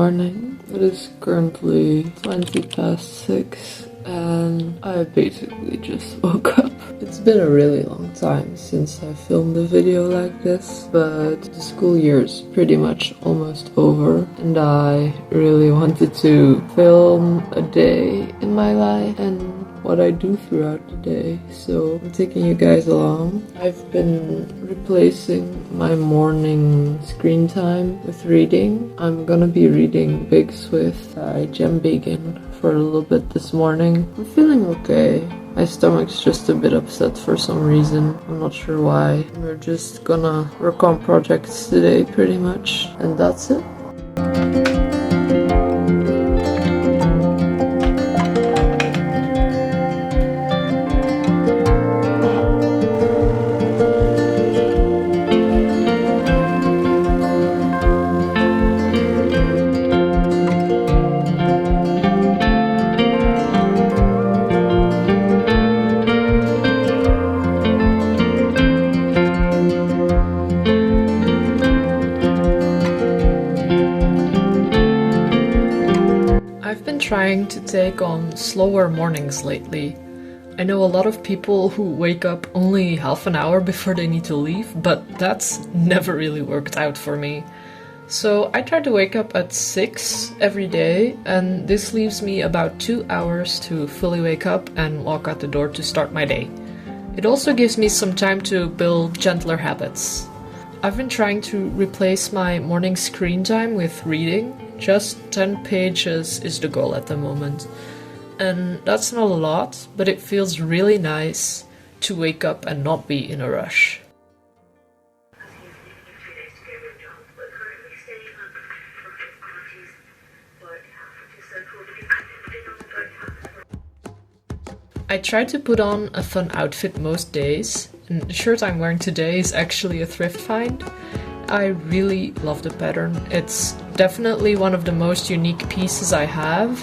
morning. It is currently 20 past 6 and I basically just woke up. It's been a really long time since I filmed a video like this, but the school year is pretty much almost over and I really wanted to film a day in my life and what I do throughout the day, so I'm taking you guys along. I've been replacing my morning screen time with reading. I'm gonna be reading Big Swift by Jem Beagin for a little bit this morning. I'm feeling okay. My stomach's just a bit upset for some reason. I'm not sure why. We're just gonna work on projects today pretty much, and that's it. I've been trying to take on slower mornings lately. I know a lot of people who wake up only half an hour before they need to leave, but that's never really worked out for me. So I try to wake up at 6 every day, and this leaves me about 2 hours to fully wake up and walk out the door to start my day. It also gives me some time to build gentler habits. I've been trying to replace my morning screen time with reading. Just 10 pages is the goal at the moment. And that's not a lot, but it feels really nice to wake up and not be in a rush. I try to put on a fun outfit most days, and the shirt I'm wearing today is actually a thrift find. I really love the pattern. It's definitely one of the most unique pieces I have,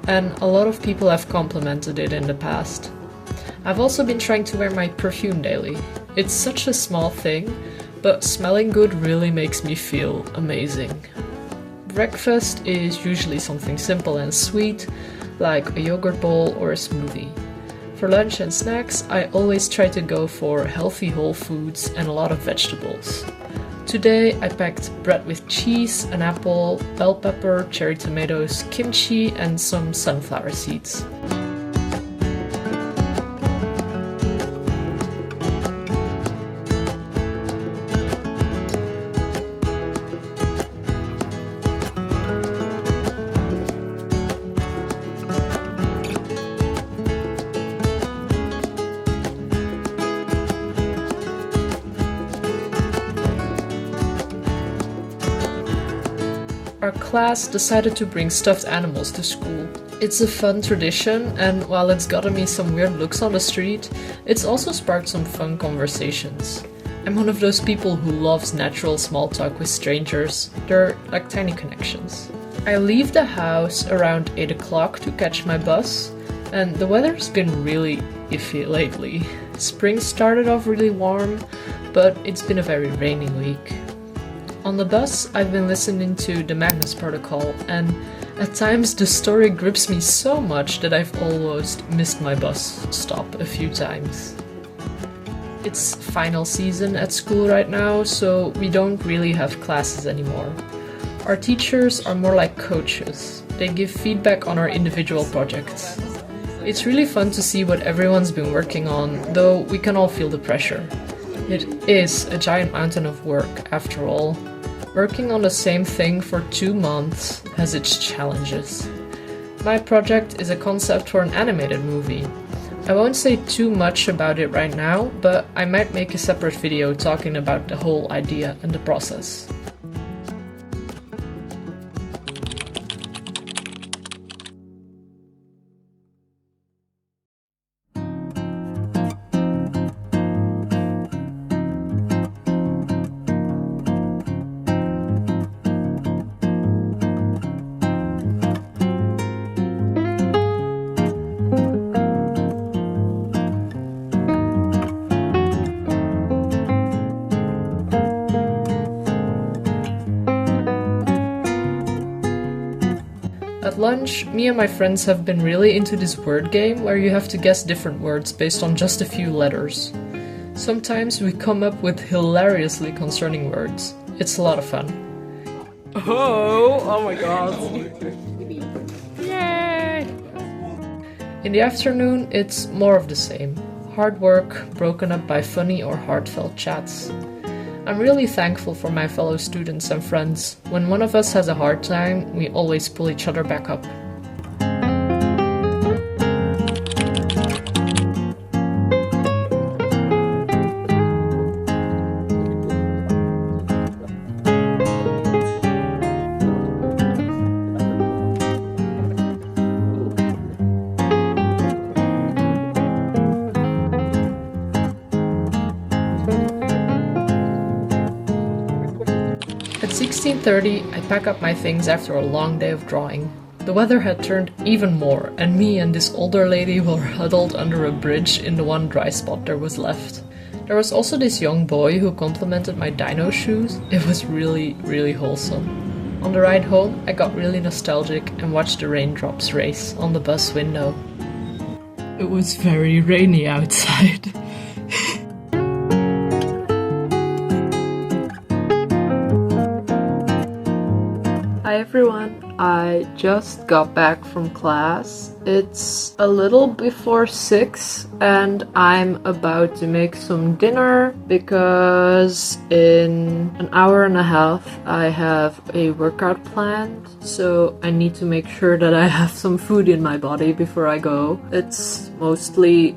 and a lot of people have complimented it in the past. I've also been trying to wear my perfume daily. It's such a small thing, but smelling good really makes me feel amazing. Breakfast is usually something simple and sweet, like a yogurt bowl or a smoothie. For lunch and snacks, I always try to go for healthy whole foods and a lot of vegetables. Today I packed bread with cheese, an apple, bell pepper, cherry tomatoes, kimchi and some sunflower seeds. Our class decided to bring stuffed animals to school. It's a fun tradition, and while it's gotten me some weird looks on the street, it's also sparked some fun conversations. I'm one of those people who loves natural small talk with strangers. They're like tiny connections. I leave the house around 8 o'clock to catch my bus, and the weather's been really iffy lately. Spring started off really warm, but it's been a very rainy week. On the bus, I've been listening to the Magnus Protocol, and at times the story grips me so much that I've almost missed my bus stop a few times. It's final season at school right now, so we don't really have classes anymore. Our teachers are more like coaches. They give feedback on our individual projects. It's really fun to see what everyone's been working on, though we can all feel the pressure. It is a giant mountain of work, after all. Working on the same thing for 2 months has its challenges. My project is a concept for an animated movie. I won't say too much about it right now, but I might make a separate video talking about the whole idea and the process. lunch, me and my friends have been really into this word game where you have to guess different words based on just a few letters. Sometimes we come up with hilariously concerning words. It's a lot of fun. Oh my god. Yay! In the afternoon, it's more of the same. Hard work, broken up by funny or heartfelt chats. I'm really thankful for my fellow students and friends. When one of us has a hard time, we always pull each other back up. At 16:30, I pack up my things after a long day of drawing. The weather had turned even more, and me and this older lady were huddled under a bridge in the one dry spot there was left. There was also this young boy who complimented my dino shoes. It was really, really wholesome. On the ride home, I got really nostalgic and watched the raindrops race on the bus window. It was very rainy outside. Hi everyone, I just got back from class. It's a little before 6 and I'm about to make some dinner because in an hour and a half I have a workout planned. So I need to make sure that I have some food in my body before I go. It's mostly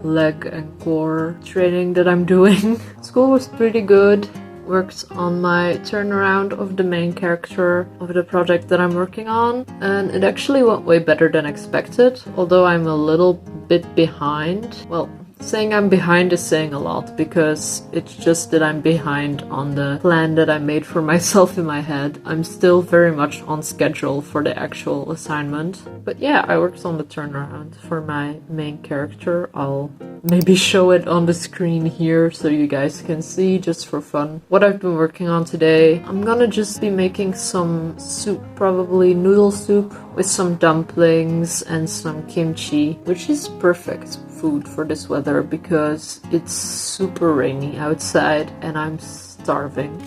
leg and core training that I'm doing. School was pretty good. Worked on my turnaround of the main character of the project that I'm working on, and it actually went way better than expected, although I'm a little bit behind. Well, saying I'm behind is saying a lot, because it's just that I'm behind on the plan that I made for myself in my head. I'm still very much on schedule for the actual assignment. But yeah, I worked on the turnaround for my main character. I'll maybe show it on the screen here so you guys can see, just for fun, what I've been working on today. I'm gonna just be making some soup, probably noodle soup, with some dumplings and some kimchi, which is perfect food for this weather because it's super rainy outside and I'm starving.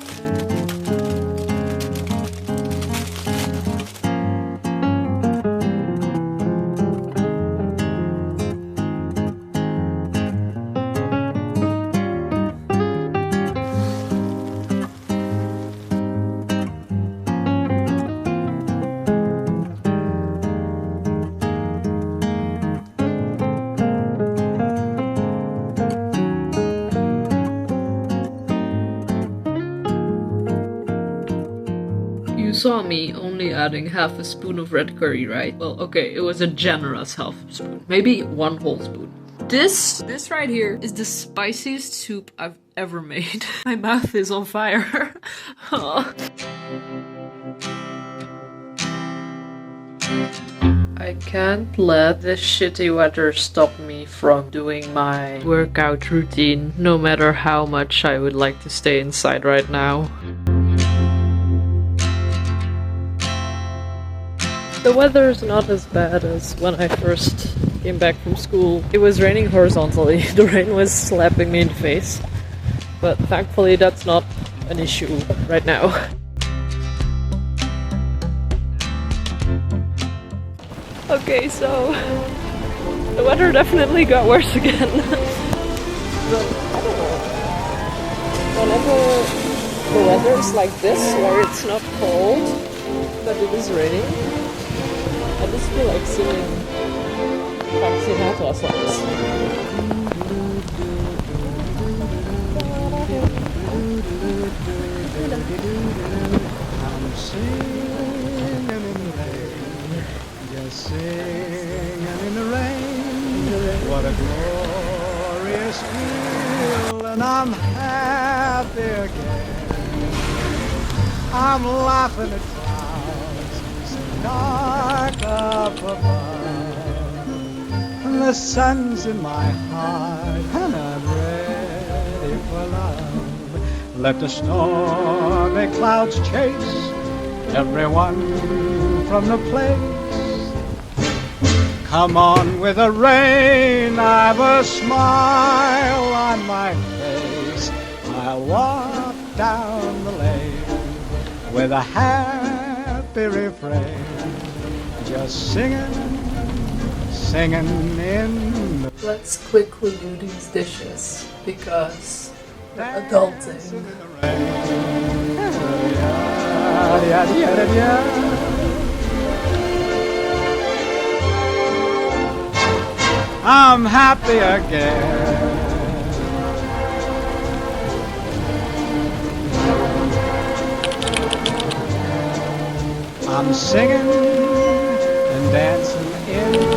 You saw me only adding half a spoon of red curry, right? Well, okay, it was a generous half spoon. Maybe one whole spoon. This right here is the spiciest soup I've ever made. My mouth is on fire. I can't let this shitty weather stop me from doing my workout routine, no matter how much I would like to stay inside right now. The weather is not as bad as when I first came back from school. It was raining horizontally. The rain was slapping me in the face. But thankfully that's not an issue right now. Okay, so the weather definitely got worse again. But I don't know. Whenever the weather is like this, where it's not cold, but it is raining, I just feel like singing Frank Sinatra songs. I'm singing in the rain, just singing in the rain. What a glorious feel, and I'm happy again. I'm laughing at clouds so dark up above, and the sun's in my heart, and I'm ready for love. Let the stormy clouds chase everyone from the place. Come on with the rain, I've a smile on my face. I'll walk down the lane with a happy refrain, just singing, singing in the Let's quickly do these dishes because we're adulting. I'm happy again. I'm singing and dancing in